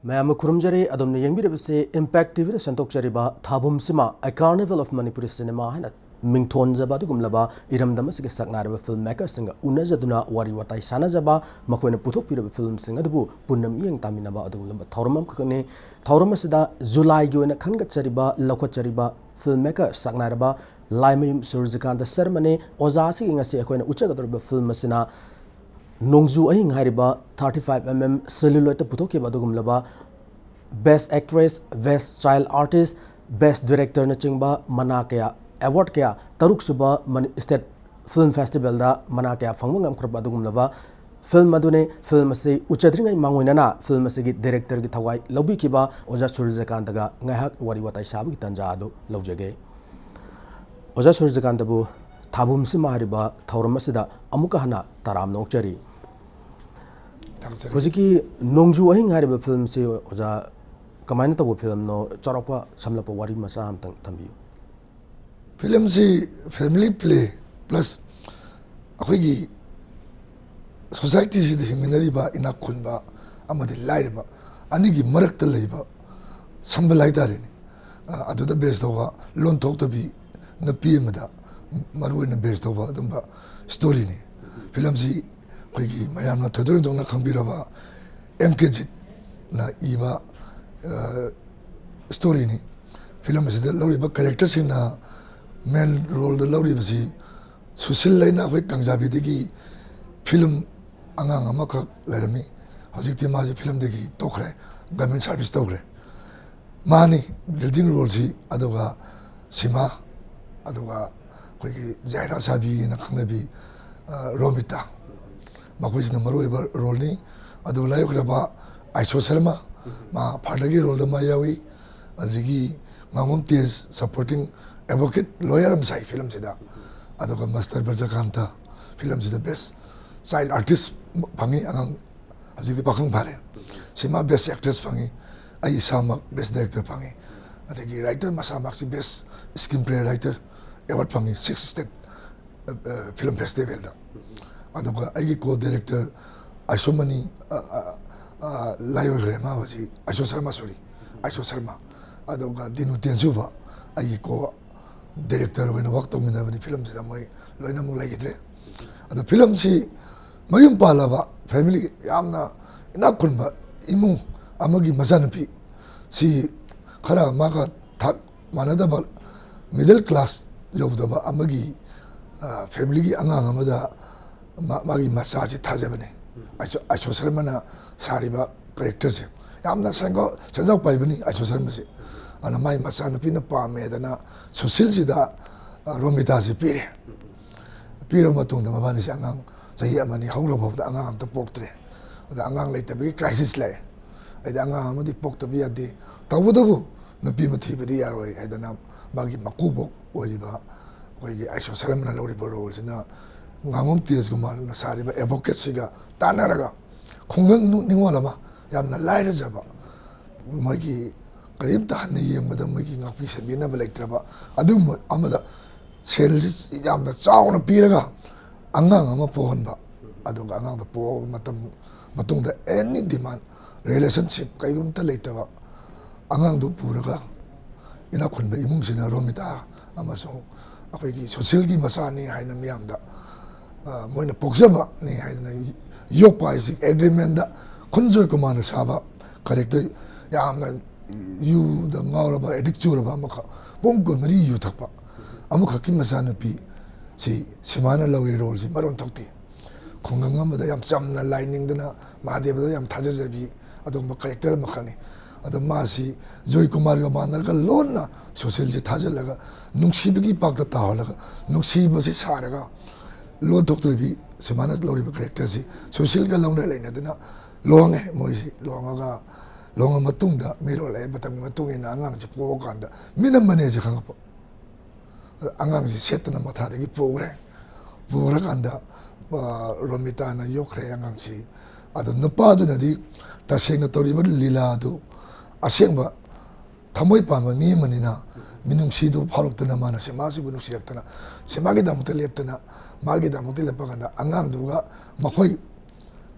ꯃꯌꯥꯝꯅ ꯈꯨꯔꯨꯝꯖꯔꯤ ꯑꯗꯣꯝꯅ ꯌꯦꯡꯕꯤꯔꯤꯕꯁꯤ ꯏꯝꯄꯦꯛ ꯇꯤꯚꯤꯗ ꯁꯟꯗꯣꯛꯆꯔꯤꯕ ꯊꯥꯕꯨꯝꯁꯤꯃ ꯑꯦ ꯀꯥꯔꯅꯤꯚꯦꯜ ꯑꯣꯐ ꯃꯅꯤꯄꯨꯔꯤ ꯁꯤꯅꯦꯃꯥ ꯍꯥꯏꯅ ꯃꯤꯡꯊꯣꯟꯖꯕ ꯑꯗꯨꯒꯨꯝꯂꯕ ꯏꯔꯝꯗꯝ ꯑꯁꯤꯒꯤ ꯁꯛꯅꯥꯏꯔꯕ ꯐꯤꯜꯝ ꯃꯦꯀꯔꯁꯤꯡꯒ ꯎꯅꯖꯗꯨꯅ ꯋꯥꯔꯤ ꯋꯥꯇꯥꯏ ꯁꯥꯟꯅꯖꯕ ꯃꯈꯣꯏꯅ ꯄꯨꯊꯣꯛꯄꯤꯔꯕ ꯐꯤꯜꯝꯁꯤꯡ ꯑꯗꯨꯕꯨ ꯄꯨꯟꯅ ꯃꯤꯠꯌꯦꯡ ꯇꯥꯃꯤꯟꯅꯕ ꯑꯗꯨꯒꯨꯝꯂꯕ ꯊꯧꯔꯝ ꯑꯃꯈꯛꯅꯤ ꯊꯧꯔꯝ ꯑꯁꯤꯗ ꯖꯨꯂꯥꯏꯒꯤ ꯑꯣꯏꯅ ꯈꯟꯒꯠꯆꯔꯤꯕ ꯂꯧꯈꯠꯆꯔꯤꯕ ꯐꯤꯜꯝ ꯃꯦꯀꯔ ꯁꯛꯅꯥꯏꯔꯕ ꯂꯥꯏꯃꯌꯨꯝ ꯁꯨꯔꯖꯀꯥꯟꯇ ꯁꯔꯃꯅꯤ ꯑꯣꯖꯥ ꯑꯁꯤꯒꯤ ꯉꯁꯤ ꯑꯩꯈꯣꯏꯅ ꯎꯠꯆꯒꯗꯧꯔꯤꯕ ꯐꯤꯜꯝ ꯑꯁꯤꯅ ꯅꯣꯡꯖꯨ ꯑꯍꯤꯡ ꯍꯥꯏꯔꯤꯕ 35mm ꯁꯦꯂꯨꯂꯣꯏꯗꯇ ꯄꯨꯊꯣꯛꯈꯤꯕ ꯑꯗꯨꯒꯨꯝꯂꯕ ꯕꯦꯁ ꯑꯦꯛꯇ꯭ꯔꯦꯁ ꯕꯦꯁ ꯆꯥꯏꯜ ꯑꯥꯔꯇꯤꯁ ꯕꯦꯁ ꯗꯤꯔꯦꯛꯇꯔꯅꯆꯤꯡꯕ ꯃꯅꯥ ꯀꯌꯥ ꯑꯦꯋꯥꯔꯗ ꯀꯌꯥ ꯇꯔꯨꯛꯁꯨꯕ ꯁ꯭ꯇꯦꯠ ꯐꯤल्म ꯐꯦꯁꯇꯤꯚꯦꯜꯗ ꯃꯅꯥ ꯀꯌꯥ ꯐꯪꯕ ꯉꯝꯈ꯭ꯔꯕ ꯑꯗꯨꯒꯨꯝꯂꯕ ꯐꯤल्म ꯑꯗꯨꯅꯤ ꯐꯤल्म ꯑꯁꯤ ꯎꯆꯗ꯭ꯔꯤꯉꯩ ꯃꯥꯡꯑꯣꯏꯅꯅ ꯐꯤल्म ꯑꯁꯤꯒꯤ ꯗꯤꯔꯦꯛꯇꯔꯒꯤ ꯊꯋꯥꯏ ꯂꯧꯕꯤꯈꯤꯕ ꯑꯣꯖꯥ ꯁꯨꯔꯖꯀꯥꯟꯇꯒ ꯉꯥꯏꯍꯥꯛ ꯋꯥꯔꯤ ꯋꯥꯇꯥꯏ ꯁꯥꯕꯒꯤ ꯇꯥꯟꯖꯥ ꯑꯗꯨ ꯂꯧꯖꯒꯦ ꯑꯣꯖꯥ ꯁꯨꯔꯖꯀꯥꯟꯇꯕꯨ ꯊꯥꯕꯨꯝꯁꯤꯃ ꯍꯥꯏꯔꯤꯕ ꯊꯧꯔꯝ ꯑꯁꯤꯗ ꯑꯃꯨꯛꯀ ꯍꯟꯅ ꯇꯔꯥꯝꯅ ꯑꯣꯛꯆꯔꯤ ꯍꯧꯖꯤꯛꯀꯤ ꯅꯣꯡꯖꯨ ꯑꯍꯤꯡ ꯍꯥꯏꯔꯤꯕ ꯐꯤल्मꯁꯤ ꯑꯣꯖꯥ ꯀꯃꯥꯏꯅ ꯇꯧꯕ ꯐꯤल्मꯅꯣ ꯆꯥꯎꯔꯥꯛꯄ ꯁꯝꯂꯞꯄ ꯋꯥꯔꯤ ꯃꯆꯥ ꯑꯃꯇꯪ ꯊꯝꯕꯤꯌꯨ ꯐꯤल्मꯁꯤ ꯐꯦꯃꯤꯂꯤ ꯄ꯭ꯂꯦ ꯄ꯭ꯂꯁ ꯑꯩꯈꯣꯏꯒꯤ ꯁꯣꯁꯥꯏꯇꯤꯁꯤꯗ ꯍꯤꯡꯃꯤꯟꯅꯔꯤꯕ ꯏꯅꯥꯛ ꯈꯨꯟꯕ ꯑꯃꯗꯤ ꯂꯥꯏꯔꯕ ꯑꯅꯤꯒꯤ ꯃꯔꯛꯇ ꯂꯩꯕ ꯁꯝꯕꯜ ꯍꯥꯏꯇꯥꯔꯦꯅꯦ ꯑꯗꯨꯗ ꯕꯦꯁ ꯇꯧꯕ ꯂꯣꯟ ꯊꯣꯛꯇꯕꯤ ꯅꯨꯄꯤ ꯑꯃꯗ ꯃꯔꯨꯑꯣꯏꯅ ꯕꯦꯁ ꯇꯧꯕ ꯑꯗꯨꯝꯕ ꯁ꯭ꯇꯣꯔꯤꯅꯤ ꯐꯤल्मꯁꯤ ꯑꯩꯈꯣꯏꯒꯤ ꯃꯌꯥꯝꯅ ꯊꯣꯏꯗꯣꯛ ꯍꯦꯟꯗꯣꯛꯅ ꯈꯪꯕꯤꯔꯕ ꯑꯦꯝ ꯀꯦ ꯖꯤꯠꯅ ꯏꯕ ꯁ꯭ꯇꯣꯔꯤꯅꯤ ꯐꯤल्म ꯑꯁꯤꯗ ꯂꯧꯔꯤꯕ ꯀꯦꯔꯦꯛꯇꯔꯁꯤꯡꯅ ꯃꯦꯟ ꯔꯣꯜꯗ ꯂꯧꯔꯤꯕꯁꯤ ꯁꯨꯁꯤꯜ ꯍꯥꯏꯅ ꯑꯩꯈꯣꯏ ꯀꯪꯖꯥꯕꯤꯗꯒꯤ ꯐꯤल्म ꯑꯉꯥꯡ ꯑꯃꯈꯛ ꯂꯩꯔꯝꯃꯤ ꯍꯧꯖꯤꯛꯇꯤ ꯃꯥꯁꯤ ꯐꯤल्मꯗꯒꯤ ꯇꯣꯛꯈ꯭ꯔꯦ ꯒꯚꯔꯟꯃꯦꯟꯠ ꯁꯥꯔꯚꯤꯁ ꯇꯧꯈ꯭ꯔꯦ ꯃꯥꯅꯤ ꯂꯤꯗꯤꯡ ꯔꯣꯜꯁꯤ ꯑꯗꯨꯒ ꯁꯤꯃꯥ ꯑꯗꯨꯒ ꯑꯩꯈꯣꯏꯒꯤ ꯖꯥꯏꯔꯥ ꯁꯥꯕꯤꯅ ꯈꯪꯅꯕꯤ ꯔꯣꯃꯤꯇꯥ ꯃꯈꯣꯏꯁꯤꯅ ꯃꯔꯨꯑꯣꯏꯕ ꯔꯣꯜꯅꯤ ꯑꯗꯨꯒ ꯂꯥꯏꯌꯣꯛꯈ꯭ꯔꯕ ꯑꯥꯏꯁꯣ ꯁꯔꯃ ꯃꯥ ꯐꯥꯗꯔꯒꯤ ꯔꯣꯜꯗ ꯃꯥ ꯌꯥꯎꯏ ꯑꯗꯨꯗꯒꯤ ꯉꯥꯉꯣꯝ ꯇꯦꯖ ꯁꯄꯣꯔꯇꯤꯡ ꯑꯦꯗꯚꯣꯀꯦꯠ ꯂꯣꯌꯔ ꯑꯃ ꯁꯥꯏ ꯐꯤल्मꯁꯤꯗ ꯑꯗꯨꯒ ꯃꯁꯇꯔ ꯕ꯭ꯔꯖꯀꯥꯟꯇ ꯐꯤल्मꯁꯤꯗ ꯕꯦꯁ ꯆꯥꯏꯜ ꯑꯥꯔꯇꯤꯁ ꯐꯪꯉꯤ ꯑꯉꯥꯡ ꯍꯧꯖꯤꯛꯇꯤ ꯄꯥꯈꯪ ꯐꯥꯔꯦ ꯁꯤꯃꯥ ꯕꯦꯁ ꯑꯦꯛꯇ꯭ꯔꯦꯁ ꯐꯪꯉꯤ ꯑꯩ ꯏꯁꯥꯃꯛ ꯕꯦꯁ ꯗꯥꯏꯔꯦꯛꯇꯔ ꯐꯪꯉꯤ ꯑꯗꯒꯤ ꯔꯥꯏꯇꯔ ꯃꯁꯥꯃꯛꯁꯤ ꯕꯦꯁ ꯁ꯭ꯀ꯭ꯔꯤꯟ ꯄ꯭ꯂꯦ ꯔꯥꯏꯇꯔ ꯑꯦꯋꯥꯔꯗ ꯐꯪꯉꯤ 6 ꯁ꯭ꯇꯦꯠ ꯐꯤल्म ꯐꯦꯁꯇꯤꯚꯦꯜꯗ ꯑꯗꯨꯒ ꯑꯩꯒꯤ ꯀꯣ ꯗꯥꯏꯔꯦꯛꯇꯔ ꯑꯥꯏꯁꯣꯃꯅꯤ ꯂꯥꯏꯑꯣꯏꯈ꯭ꯔꯦ ꯃꯥ ꯍꯧꯖꯤꯛ ꯑꯥꯏꯁꯣ ꯁꯔꯃ ꯁꯣꯔꯤ ꯑꯥꯏꯁꯣ ꯁꯔꯃ ꯑꯗꯨꯒ ꯗꯤꯅꯨ ꯇꯦꯟꯖꯨꯕ ꯑꯩꯒꯤ ꯀꯣ ꯗꯥꯏꯔꯦꯛꯇꯔ ꯑꯣꯏꯅ ꯋꯥꯛ ꯇꯧꯃꯤꯟꯅꯕꯅꯤ ꯐꯤल्मꯁꯤꯗ ꯃꯣꯏ ꯂꯣꯏꯅꯃꯛ ꯂꯩꯈꯤꯗ꯭ꯔꯦ ꯑꯗꯣ ꯐꯤल्मꯁꯤ ꯃꯌꯨꯝ ꯄꯥꯜꯂꯕ ꯐꯦꯃꯤꯂꯤ ꯌꯥꯝꯅ ꯏꯅꯥꯛ ꯈꯨꯟꯕ ꯏꯃꯨꯡ ꯑꯃꯒꯤ ꯃꯆꯥꯅꯨꯄꯤ ꯁꯤ ꯈꯔ ꯃꯥꯒ ꯊꯥꯛ ꯃꯥꯟꯅꯗꯕ ꯃꯤꯗꯜ ꯀ꯭ꯂꯥꯁ ꯌꯧꯗꯕ ꯑꯃꯒꯤ ꯐꯦꯃꯤꯂꯤꯒꯤ ꯑꯉꯥꯡ ꯑꯃꯗ ꯃꯥꯒꯤ ꯃꯆꯥꯁꯤ ꯊꯥꯖꯕꯅꯤ ꯑꯥꯏꯁꯣ ꯁꯔꯃꯅ ꯁꯥꯔꯤꯕ ꯀꯦꯔꯦꯛꯇꯔꯁꯦ ꯌꯥꯝꯅ ꯁꯦꯟꯖꯥꯎ ꯄꯥꯏꯕꯅꯤ ꯑꯥꯏꯁꯣ ꯁꯔꯃꯁꯦ ꯑꯗꯨꯅ ꯃꯥꯒꯤ ꯃꯆꯥꯅꯨꯄꯤꯅ ꯄꯥꯝꯃꯦꯗꯅ ꯁꯨꯁꯤꯜꯁꯤꯗ ꯔꯣꯃꯤꯇꯥꯁꯤ ꯄꯤꯔꯦ ꯄꯤꯔꯕ ꯃꯇꯨꯡꯗ ꯃꯕꯥꯅꯤꯁꯦ ꯑꯉꯥꯡ ꯆꯍꯤ ꯑꯃꯅꯤ ꯍꯧꯔꯐꯥꯎꯗ ꯑꯉꯥꯡ ꯑꯝꯇ ꯄꯣꯛꯇ꯭ꯔꯦ ꯑꯗ ꯑꯉꯥꯡ ꯂꯩꯇꯕꯒꯤ ꯀ꯭ꯔꯥꯏꯁꯤꯁ ꯂꯥꯛꯑꯦ ꯍꯥꯏꯗꯤ ꯑꯉꯥꯡ ꯑꯃꯗꯤ ꯄꯣꯛꯇꯕ ꯌꯥꯗꯦ ꯇꯧꯕꯇꯕꯨ ꯅꯨꯄꯤ ꯑꯃ ꯊꯤꯕꯗꯤ ꯌꯥꯔꯣꯏ ꯍꯥꯏꯗꯅ ꯃꯥꯒꯤ ꯃꯀꯨꯕꯣꯛ ꯑꯣꯏꯔꯤꯕ ꯑꯩꯈꯣꯏꯒꯤ ꯑꯥꯏꯁꯣ ꯁꯔꯃꯅ ꯂꯧꯔꯤꯕ ꯔꯣꯜꯁꯤꯅ ꯉꯥꯉꯣꯝ ꯇꯦꯖꯀꯨꯃꯥꯔꯅ ꯁꯥꯔꯤꯕ ꯑꯦꯗꯚꯣꯀꯦꯠꯁꯤꯒ ꯇꯥꯟꯅꯔꯒ ꯈꯨꯡꯒꯪ ꯅꯤꯡꯉꯣꯜ ꯑꯃ ꯌꯥꯝꯅ ꯂꯥꯏꯔꯖꯕ ꯃꯣꯏꯒꯤ ꯀꯔꯤꯝꯇ ꯍꯟꯅ ꯌꯦꯡꯕꯗ ꯃꯣꯏꯒꯤ ꯉꯥꯛꯄꯤ ꯁꯦꯟꯕꯤꯅꯕ ꯂꯩꯇ꯭ꯔꯕ ꯑꯗꯨꯒꯨꯝꯕ ꯑꯃꯗ ꯁꯦꯜꯁꯤ ꯌꯥꯝꯅ ꯆꯥꯎꯅ ꯄꯤꯔꯒ ꯑꯉꯥꯡ ꯑꯃ ꯄꯣꯛꯍꯟꯕ ꯑꯗꯨꯒ ꯑꯉꯥꯡꯗꯣ ꯄꯣꯛꯑꯕ ꯃꯇꯨꯡꯗ ꯑꯦꯅꯤ ꯗꯤꯃꯥꯟ ꯔꯤꯂꯦꯁꯟꯁꯤꯞ ꯀꯩꯒꯨꯝꯇ ꯂꯩꯇꯕ ꯑꯉꯥꯡꯗꯨ ꯄꯨꯔꯒ ꯏꯅꯥꯛ ꯈꯨꯟꯕ ꯏꯃꯨꯡꯁꯤꯅ ꯔꯣꯃꯤꯇꯥ ꯑꯃꯁꯨꯡ ꯑꯩꯈꯣꯏꯒꯤ ꯁꯣꯁꯤꯜꯒꯤ ꯃꯆꯥꯅꯤ ꯍꯥꯏꯅ ꯃꯤꯌꯥꯝꯗ ꯃꯣꯏꯅ ꯄꯣꯛꯆꯕꯅꯤ ꯍꯥꯏꯗꯅ ꯌꯣꯛꯄ ꯍꯥꯏꯁꯤ ꯑꯦꯒ꯭ꯔꯤꯃꯦꯟꯗ ꯈꯨꯟꯖꯣꯏ ꯀꯨꯃꯥꯔꯅ ꯁꯥꯕ ꯀꯦꯔꯦꯛꯇꯔ ꯌꯥꯝꯅ ꯌꯨꯗ ꯉꯥꯎꯔꯕ ꯑꯦꯗꯤꯛ ꯆꯨꯔꯕ ꯑꯃꯈꯛ ꯄꯨꯡ 24 ꯌꯨ ꯊꯛꯄ ꯑꯃꯈꯛꯀꯤ ꯃꯆꯥꯅꯨꯄꯤ ꯁꯤ ꯁꯤꯃꯥꯅ ꯂꯧꯔꯤ ꯔꯣꯜꯁꯤ ꯃꯔꯣꯟ ꯊꯣꯛꯇꯦ ꯈꯨꯡꯒꯪ ꯑꯃꯗ ꯌꯥꯝ ꯆꯝꯅ ꯂꯥꯏꯅꯤꯡꯗꯅ ꯃꯍꯥꯗꯦꯕꯗ ꯌꯥꯝ ꯊꯥꯖꯖꯕꯤ ꯑꯗꯨꯒꯨꯝꯕ ꯀꯦꯔꯦꯛꯇꯔ ꯑꯃꯈꯛꯅꯤ ꯑꯗꯣ ꯃꯥꯁꯤ ꯖꯣꯏ ꯀꯨꯃꯥꯔꯒ ꯃꯥꯟꯅꯔꯒ ꯂꯣꯟꯅ ꯁꯣꯁꯤꯜꯁꯤ ꯊꯥꯖꯤꯜꯂꯒ ꯅꯨꯡꯁꯤꯕꯒꯤ ꯄꯥꯛꯇ ꯇꯥꯍꯜꯂꯒ ꯅꯨꯡꯁꯤꯕꯁꯤ ꯁꯥꯔꯒ ꯂꯣꯟ ꯊꯣꯛꯇ꯭ꯔꯕꯤ ꯁꯤꯃꯥꯅ ꯂꯧꯔꯤꯕ ꯀꯦꯔꯦꯛꯇꯔꯁꯤ ꯁꯣꯁꯤꯜꯒ ꯂꯧꯅ ꯂꯩꯅꯗꯅ ꯂꯨꯍꯣꯡꯉꯦ ꯃꯣꯏꯁꯤ ꯂꯨꯍꯣꯡꯉꯒ ꯂꯨꯍꯣꯡꯉ ꯃꯇꯨꯡꯗ ꯃꯤꯔꯣꯜꯂꯛꯑꯦ ꯃꯇꯝꯒꯤ ꯃꯇꯨꯡ ꯏꯟꯅ ꯑꯉꯥꯡꯁꯤ ꯄꯣꯛꯑꯀꯥꯟꯗ ꯃꯤꯅꯝꯕꯅꯦꯁꯦ ꯈꯪꯉꯛꯄ ꯑꯉꯥꯡꯁꯤ ꯁꯦꯠꯇꯅ ꯃꯊꯥꯗꯒꯤ ꯄꯨꯈ꯭ꯔꯀꯥꯟꯗ ꯔꯣꯃꯤꯇꯥꯅ ꯌꯣꯛꯈ꯭ꯔꯦ ꯑꯉꯥꯡꯁꯤ ꯑꯗꯣ ꯅꯨꯄꯥꯗꯨꯅꯗꯤ ꯇꯁꯦꯡꯅ ꯇꯧꯔꯤꯕ ꯂꯤꯂꯥꯗꯨ ꯑꯁꯦꯡꯕ ꯊꯃꯣꯏ ꯄꯥꯟꯕ ꯃꯤ ꯑꯃꯅꯤꯅ ꯃꯤꯅꯨꯡꯁꯤꯗꯨ ꯐꯥꯎꯔꯛꯇꯅ ꯃꯥꯅ ꯁꯤꯃꯥꯁꯤꯕꯨ ꯅꯨꯡꯁꯤꯔꯛꯇꯅ ꯁꯤꯃꯥꯒꯤꯗꯃꯛꯇ ꯂꯦꯞꯇꯅ ꯃꯥꯒꯤꯗꯃꯛꯇ ꯂꯦꯞꯄ ꯀꯥꯟꯗ ꯑꯉꯥꯡꯗꯨꯒ ꯃꯈꯣꯏ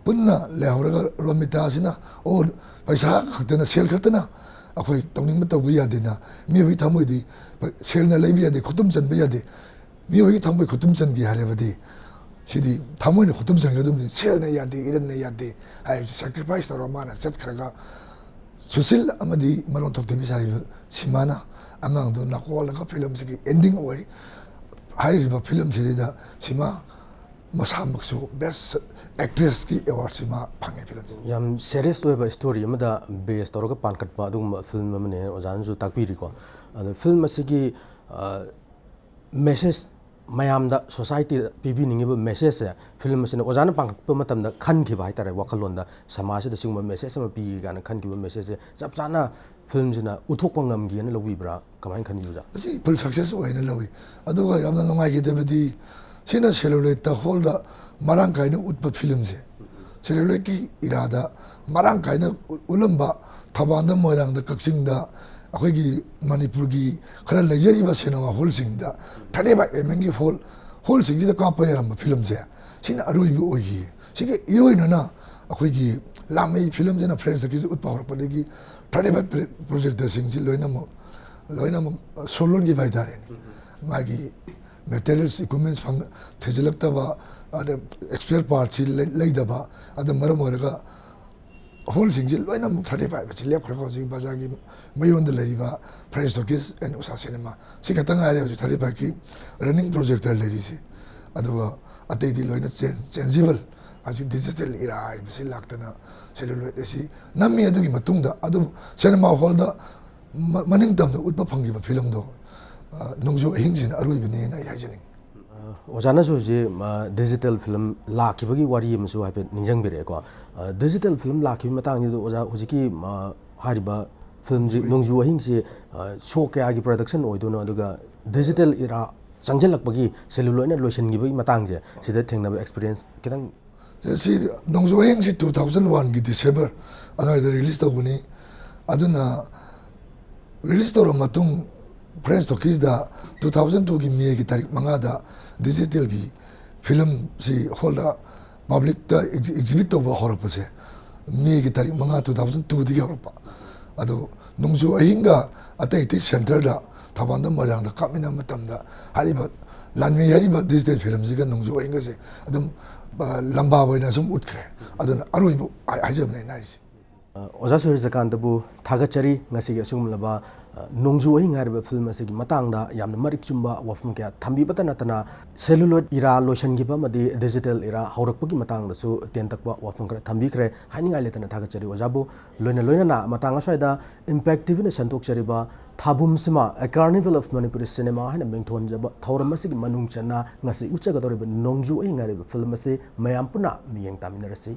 punna lehraga romita sina o paisa khatana sel khatana akhoi tongning ma tawi ya dena mi wi thamoi di sel na leibi ya de khutum chan bi ya de mi wi thamoi khutum chan gi hare badi sidi thamoi ne khutum chan ga dum ni sel na ya de iran na ya de ai sacrifice to romana chat kharaga susil amadi malon tok de bi sari simana angang do na ko la ka film si ending oi hai ba film si da sima masamaksu best actress ki award sima phange film yam serious oiba story amada base toroga pankat pa dum film amane ojan ju takpiri ko film asigi message mayam da society pibi ningi ba message film asina ojana pankat pa matam da khan ki bai tare wakalon da samaj da singma message ma pi ga na khan ki ba message chap chana film jina uthok pangam gi na lowi bra kamai khan yu ja si full success oi na lowi aduga yamna ngai gi debadi sina celluloid ta holda marang kaina utpa film se celluloid ki irada marang kaina ulamba thabanda moirang da kaksing da akhoi gi manipur gi khara lejeri ba cinema hall sing da thade ba emengi hall sing da ka pa yaram film se sina aroi bi oi gi sige iroi na akhoi gi lamei film jena friends ki utpa hor pa gi thade ba projector sing ji loina mo solon gi bai dare magi materials equipments phang thejelakta ba ada expert parts leida ba ada maram oraga whole single loina mu 35 ba chilep khra ko ji bazar gi mayon de lari ba friends talkies and usa cinema sikatang area 35 ki running projector lari si adu ate di loina changeable aju digital era bisi laktana celluloid si nammi adu gi matungda adu cinema hall da maning tam da utpa phangi ba film do nongjo hingjin aroi bine na yajani ojana so je digital film la ki bagi wari am so hape ninjang bere ko digital film la ki matang ni oja hujiki hariba film ji nongjo hing se show kya gi production oido no aduga digital era changjal bagi celluloid na lotion gi bagi matang je sida thengna experience kitang si nongjo hing si 2001 gi December ada release to buni aduna release to matung Friends Talkies da 2002 ki May ki tarik manga da digital ki film si holda public da exhibit to ba horpa se May ki tarik manga 2002 di horpa ado nongjo ahinga atai ti center da thabanda marang da kamina matam da hariba lanmi hariba digital film si ga nongjo ahinga se adum lamba boina sum utkre adun aroi bu ajab nei nari oja so jakan tabu thagachari ngasi gi asum laba nongju oi ngarba film asigi matangda yamna marik chumba wafum kya thambi batana tana celluloid era lotion gi ba madi digital era haurakpagi matangda su ten takba wafum kra thambi kre haninga le tana thagachari ojabu loina na matanga soida impact tv na santok chariba thabum sima a carnival of manipuri cinema hana mengthon jaba thoram asigi manung chana ngasi uchaga doriba nongju oi ngarba film ase mayam puna miyeng taminarasi